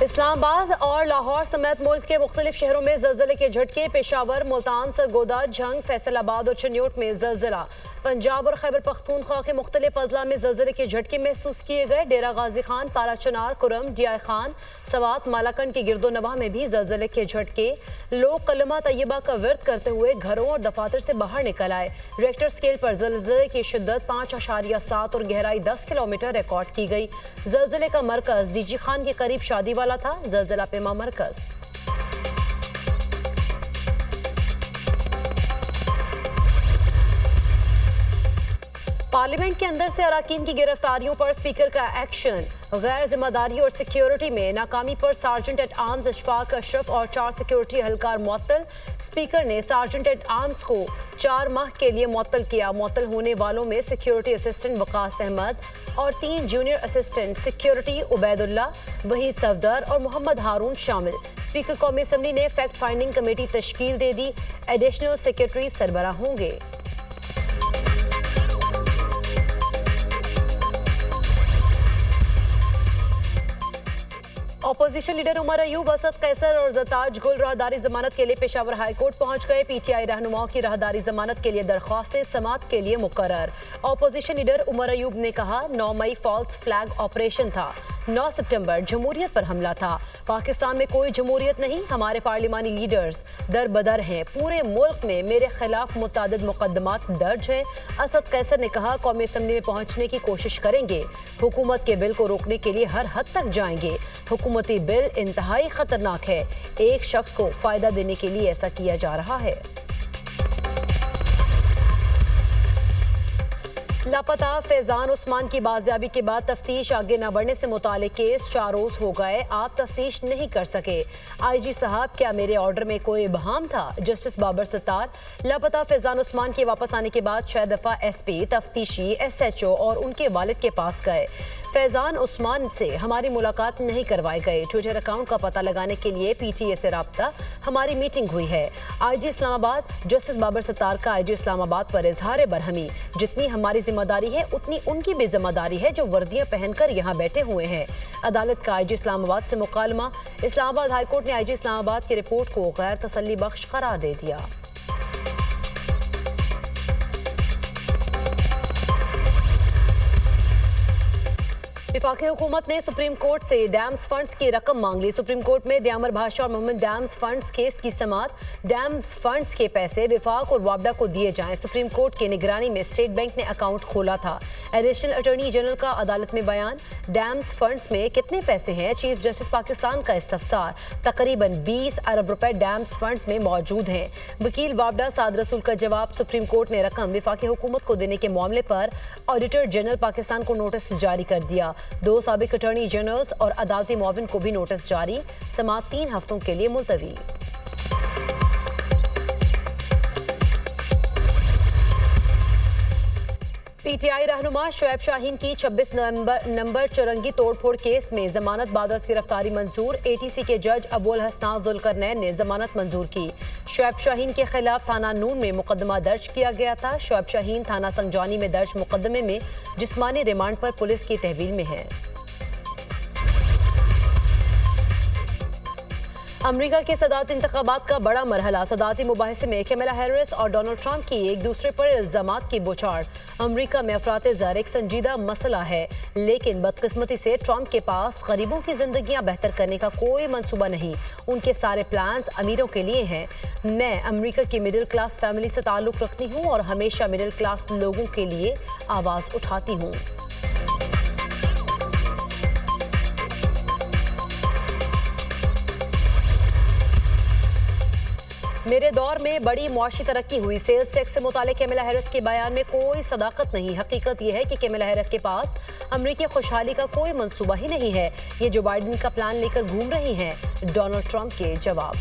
इस्लामाबाद और लाहौर समेत मुल्क के मुख्तलिफ शहरों में जलजले के झटके। पेशावर, मुल्तान, सरगोदा, झंग, फैसलाबाद और चन्योट में जलजला। पंजाब और खैबर पख्तूनख्वा के मुख्तलिफ अजला में जलजले के झटके महसूस किए गए। डेरा गाजी खान, पारा चनार, कुरम, डियाई खान, सवात, मालाकंड के गिरदो नवाह में भी जलजले के झटके। लोग कलमा तैयबा का विर्द करते हुए घरों और दफातर से बाहर निकल आए। रेक्टर स्केल पर जलजले की शिद्दत 5.7 और गहराई 10 किलोमीटर रिकॉर्ड की गई। जलजले का मरकज डीजी खान के करीब शादी वाला था। जलजला पेमा मरकज। पार्लियामेंट के अंदर से अराकीन की गिरफ्तारियों पर स्पीकर का एक्शन। गैर जिम्मेदारी और सिक्योरिटी में नाकामी पर sergeant at arms Ishfaq Ashraf और 4 सिक्योरिटी एहलकार मुअत्तल। स्पीकर ने सार्जेंट एट आर्म्स को 4 माह के लिए मुअत्तल किया। मुअत्तल होने वालों में सिक्योरिटी असिस्टेंट वकास अहमद और 3 junior assistant security Ubaidullah, Waheed Safdar और मोहम्मद हारून शामिल। स्पीकर कौमी असम्बली ने फैक्ट फाइंडिंग कमेटी तश्कील दे दी। एडिशनल सेक्रेटरी सरबराह होंगे। अपोजिशन लीडर उमर अयूब, असद कैसर और जताज गुल राहदारी जमानत के लिए पेशावर हाई कोर्ट पहुंच गए। पीटीआई रहनुमाओं की राहदारी जमानत के लिए दरख्वास्तें समात के लिए मुकर्रर। अपोजिशन लीडर उमर अयूब ने कहा, 9 मई फॉल्स फ्लैग ऑपरेशन था, 9 सितंबर जमहूरियत पर हमला था। पाकिस्तान में कोई जमहूरियत नहीं। हमारे पार्लिमानी लीडर्स दर बदर हैं। पूरे मुल्क में मेरे खिलाफ मुतअद्दिद मुकदमात दर्ज हैं। असद कैसर ने कहा, कौमी असम्बली में पहुंचने की कोशिश करेंगे। हुकूमत के बिल को रोकने के लिए हर हद तक जाएंगे। हुकूमती बिल इंतहाई खतरनाक है। एक शख्स को फायदा देने के लिए ऐसा किया जा रहा है। लापता फैजान उस्मान की बाजियाबी के बाद तफ्तीश आगे न बढ़ने से मुतालिक केस 4 रोज हो गए, आप तफ्तीश नहीं कर सके। आईजी साहब, क्या मेरे ऑर्डर में कोई इबहाम था? जस्टिस बाबर सत्तार। लापता फैजान उस्मान के वापस आने के बाद 6 दफा एसपी, तफ्तीशी, एसएचओ और उनके वालिद के पास गए। फैजान उस्मान से हमारी मुलाकात नहीं करवाई गई। ट्विटर अकाउंट का पता लगाने के लिए पीटीए से राब्ता, हमारी मीटिंग हुई है। आईजी इस्लामाबाद। जस्टिस बाबर सत्तार का आईजी इस्लामाबाद पर इजहार बरहमी, जितनी हमारी जिम्मेदारी है उतनी उनकी भी जिम्मेदारी है जो वर्दियां पहनकर यहाँ बैठे हुए हैं। अदालत का आईजी इस्लामाबाद से मुकालमा। इस्लामाबाद हाईकोर्ट ने आईजी इस्लामाबाद की रिपोर्ट को गैर तसल्ली बख्श करार दे दिया। वफाकी हुकूमत ने सुप्रीम कोर्ट से डैम्स फंड्स की रकम मांग ली। सुप्रीम कोर्ट में दयामर भाषा और मोहम्मद डैम्स फंड्स केस की समात। डैम्स फंड्स के पैसे विफाक और वापडा को दिए जाएं। सुप्रीम कोर्ट की निगरानी में स्टेट बैंक ने अकाउंट खोला था। एडिशनल अटॉर्नी जनरल का अदालत में बयान। डैम्स फंड्स में कितने पैसे हैं? चीफ जस्टिस पाकिस्तान का इस्तफसार। तकरीबन 20 अरब रुपए डैम्स फंड्स में मौजूद हैं। वकील वापडा साद रसूल का जवाब। सुप्रीम कोर्ट ने रकम वफाकी हुकूमत को देने के मामले पर ऑडिटर जनरल पाकिस्तान को नोटिस जारी कर दिया। 2 साबिक अटॉर्नी जनरल्स और अदालती मुआविन को भी नोटिस जारी। समात 3 हफ्तों के लिए मुलतवी। पीटीआई रहनुमा शुएब शाहीन की 26 नंबर चुरंगी तोड़फोड़ केस में जमानत बाद गिरफ्तारी मंजूर। एटीसी के जज अबुल हसनान जुल्करनैन ने जमानत मंजूर की। शुएब शाहीन के खिलाफ थाना नून में मुकदमा दर्ज किया गया था। शुएब शाहीन थाना संगजानी में दर्ज मुकदमे में जिस्मानी रिमांड पर पुलिस की तहवील में है। अमेरिका के सदारती इंतखाबात का बड़ा मरहला। सदारती मुबाहिसे में कैमला हैरिस और डोनाल्ड ट्रंप की एक दूसरे पर इल्जामात की बौछार। अमेरिका में अफरात-ए-ज़र एक संजीदा मसला है, लेकिन बदकिस्मती से ट्रंप के पास गरीबों की जिंदगियां बेहतर करने का कोई मंसूबा नहीं। उनके सारे प्लान्स अमीरों के लिए हैं। मैं अमेरिका की मिडिल क्लास फैमिली से ताल्लुक़ रखती हूँ और हमेशा मिडिल क्लास लोगों के लिए आवाज़ उठाती हूँ। मेरे दौर में बड़ी मुआशी तरक्की हुई। सेल्स टैक्स से मुतालिक कैमला हैरिस के बयान में कोई सदाकत नहीं। हकीकत यह है कि कैमला हैरिस के पास अमरीकी खुशहाली का कोई मंसूबा ही नहीं है। ये जो बाइडेन का प्लान लेकर घूम रही हैं। डोनाल्ड ट्रंप के जवाब।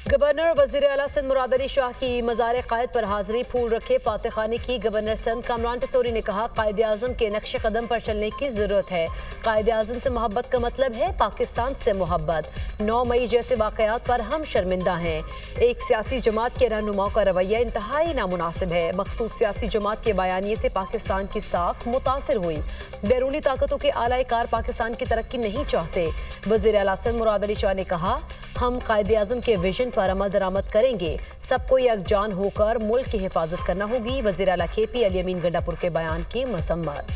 गवर्नर गवर्नर वजीर आला सिंध मुराद अली शाह की मज़ार क़ायद पर हाजिरी, फूल रखे फातह खानी की। गवर्नर सिंध कामरान टिसोरी ने कहा, कायद आज़म के नक्शे कदम पर चलने की ज़रूरत है। कायद आज़म से मोहब्बत का मतलब है पाकिस्तान से मोहब्बत। 9 मई जैसे वाक़यात पर हम शर्मिंदा हैं। एक सियासी जमात के रहनुमाओं का रवैया इंतहाई नामुनासिब है। मखसूस सियासी जमात के बयानिए से पाकिस्तान की साख मुतासिर हुई। बैरूनी ताकतों के आला कार पाकिस्तान की तरक्की नहीं चाहते। वज़ीर आला सिंध मुराद अली शाह ने कहा, हम कायद आज़म के विजन पर अमल दरामद करेंगे। सबको यकजान होकर मुल्क की हिफाजत करना होगी। वज़ीर आला KP अली अमीन गंडापुर के बयान की मसम्मत।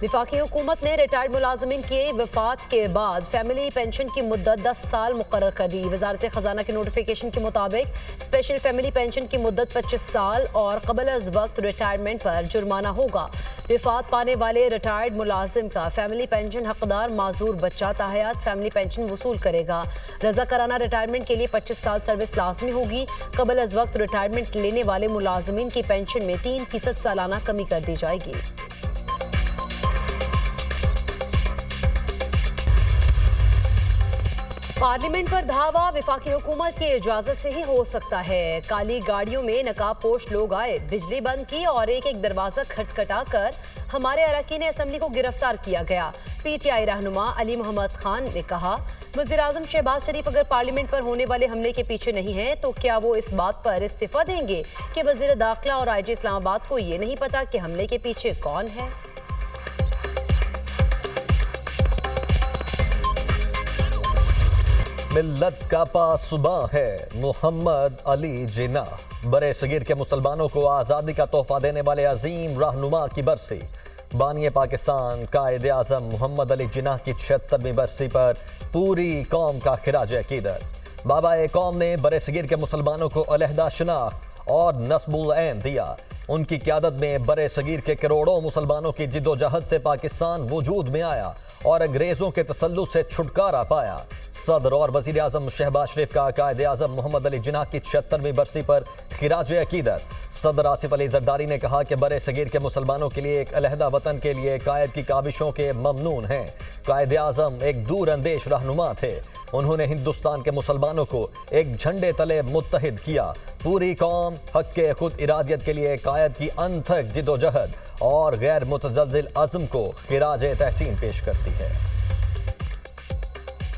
वफाकी हुकूमत ने रिटायर्ड मुलाजमीन के वफात के बाद फैमिली पेंशन की मुद्दत 10 साल मुकर्रर कर दी। वजारत खजाना के नोटिफिकेशन के मुताबिक स्पेशल फैमिली पेंशन की मुद्दत 25 साल और कबल अज वक्त रिटायरमेंट पर जुर्माना होगा। वफात पाने वाले रिटायर्ड मुलाजिम का फैमिली पेंशन हकदार माजूर बच्चा ताहयात फैमिली पेंशन वसूल करेगा। रजा कराना रिटायरमेंट के लिए 25 साल सर्विस लाजमी होगी। कबल अज वक्त रिटायरमेंट लेने वाले मुलाजमीन की पेंशन में 3% सालाना कमी कर दी जाएगी। पार्लियामेंट पर धावा वफाकी हुकूमत की इजाजत से ही हो सकता है। काली गाड़ियों में नकाबपोश लोग आए, बिजली बंद की और एक एक दरवाजा खटखटा कर हमारे अरकान असम्बली को गिरफ्तार किया गया। PTI रहनुमा अली मोहम्मद खान ने कहा, वज़ीर आज़म शहबाज शरीफ अगर पार्लियामेंट पर होने वाले हमले के पीछे नहीं है तो क्या वो इस बात पर इस्तीफा देंगे कि वज़ीर दाखिला और IG इस्लामाबाद को ये नहीं पता कि हमले के पीछे कौन है। मिल्लत का पासुबां है मोहम्मद अली जिन्नाह। बरे सगीर के मुसलमानों को आज़ादी का तोहफा देने वाले अजीम रहनुमा की बरसी। बानिए पाकिस्तान कायद आज़म मोहम्मद अली जिन्नाह की 76वीं बरसी पर पूरी कौम का खिराज अकीदत। बाबा कौम ने बरे सगीर के मुसलमानों को अलहदा शनाख्त और नस्बुल ऐन दिया। उनकी क़यादत में बरे सगीर के करोड़ों मुसलमानों की जिद्दोजहद से पाकिस्तान वजूद में आया और अंग्रेज़ों के तसल्लुत से छुटकारा पाया। सदर और वज़ीर आज़म शहबाज शरीफ का कायद आज़म मोहम्मद अली जिन्नाह की 76वीं बरसी पर खिराज अकीदत। सदर आसिफ अली जरदारी ने कहा कि बरे सगीर के मुसलमानों के लिए एक अलहदा वतन के लिए कायद की काविशों के ममनून हैं। कायद आज़म एक दूर अंदेश रहनुमा थे। उन्होंने हिंदुस्तान के मुसलमानों को एक झंडे तले मुत्तहिद किया। पूरी कौम हक के खुद इरादियत के लिए कायद की अनथक जिदोजहद और गैर मुतज़ल्ज़िल अज़्म को खिराज तहसीन पेश करती है।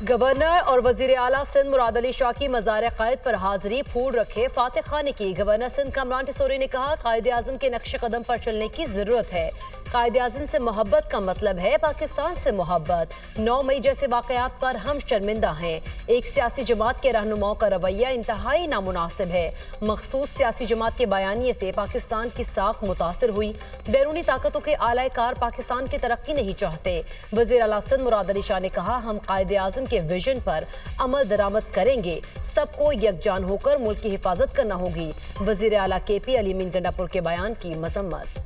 गवर्नर और वजीर आला सिंध मुराद अली शाह की मज़ार क़ायद पर हाजिरी, फूल रखे फातह खानी की। गवर्नर सिंध कामरान टिसोरी ने कहा, कायद आज़म के नक्शे कदम पर चलने की ज़रूरत है। कायद आज़म से मोहब्बत का मतलब है पाकिस्तान से मोहब्बत। 9 मई जैसे वाक़यात पर हम शर्मिंदा हैं। एक सियासी जमात के रहनुमाओं का रवैया इंतहाई नामुनासिब है। मखसूस सियासी जमात के बयानिए से पाकिस्तान की साख मुतासिर हुई। बैरूनी ताकतों के आला कार पाकिस्तान की तरक्की नहीं चाहते। वज़ीर आला सिंध मुराद अली शाह ने कहा, हम कायद आज़म के विजन पर अमल दरामद करेंगे। सबको यकजान होकर मुल्क की हिफाजत करना होगी। वज़ीर आला KP अली अमीन गंडापुर के बयान की मसम्मत।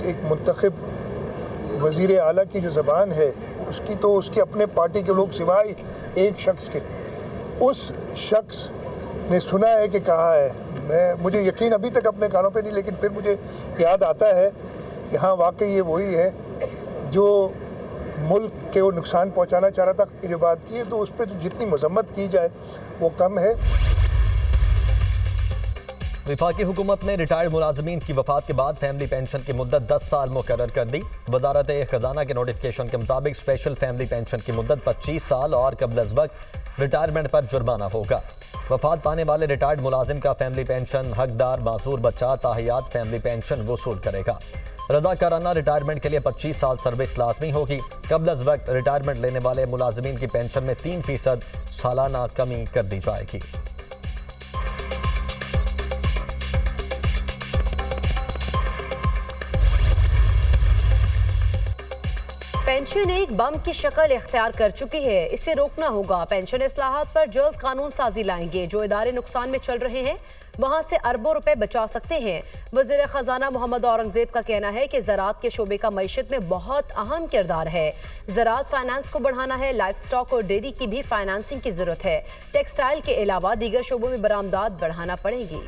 एक मुंतखब वज़ीर आला की जो ज़बान है उसकी तो उसके अपने पार्टी के लोग सिवाय एक शख्स के, उस शख्स ने सुना है कि कहा है। मुझे यकीन अभी तक अपने कानों पे नहीं, लेकिन फिर मुझे याद आता है कि हाँ वाकई ये वही है जो मुल्क के वो नुकसान पहुँचाना चाह रहा था। कि जो बात की है तो उस पर जितनी मजम्मत की जाए वो कम है। वफाकी हुकूमत ने रिटायर्ड मुलाजमीन की वफात के बाद फैमिली पेंशन की मुद्दत 10 साल मुकर्रर कर दी। वजारत खजाना के नोटिफिकेशन के मुताबिक स्पेशल फैमिली पेंशन की मुद्दत 25 साल और कबल अज़ वक्त रिटायरमेंट पर जुर्माना होगा। वफात पाने वाले रिटायर्ड मुलाजिम का फैमिली पेंशन हकदार माजूर बच्चा ताहयात फैमिली पेंशन वसूल करेगा। रजा कराना रिटायरमेंट के लिए 25 साल सर्विस लाजमी होगी। कबल अज़ वक्त रिटायरमेंट लेने वाले मुलाजमीन की पेंशन में 3% सालाना कमी कर दी जाएगी। पेंशन एक बम की शक्ल इख्तियार कर चुकी है, इसे रोकना होगा। पेंशन इस्लाहात पर जल्द कानून साजी लाएंगे। जो इदारे नुकसान में चल रहे हैं वहां से अरबों रुपए बचा सकते हैं। वज़ीर खजाना मोहम्मद औरंगजेब का कहना है कि ज़राअत के शोबे का मईशत में बहुत अहम किरदार है। ज़राअत फाइनेंस को बढ़ाना है। लाइफ स्टॉक और डेयरी की भी फाइनेंसिंग की जरूरत है। टेक्सटाइल के अलावा दीगर शोबों में बरामदात बढ़ाना पड़ेगी।